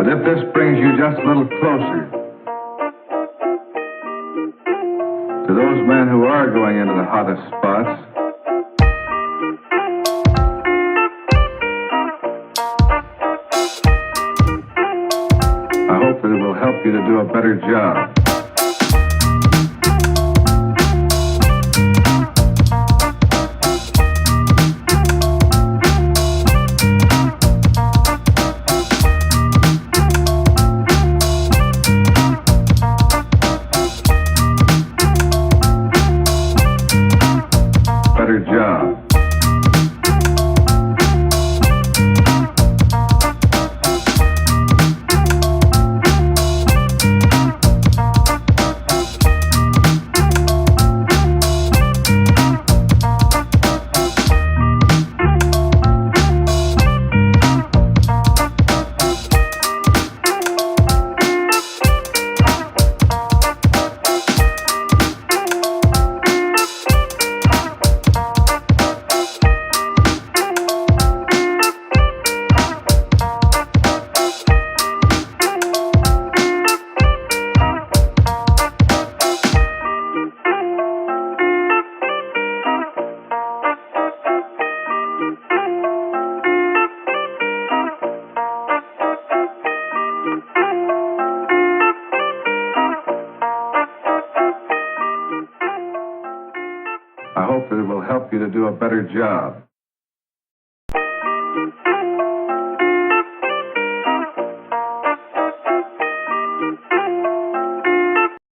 But if this brings you just a little closer to those men who are going into the hottest spots, I hope that it will help you to do a better job. Better job. I hope that it will help you to do a better job.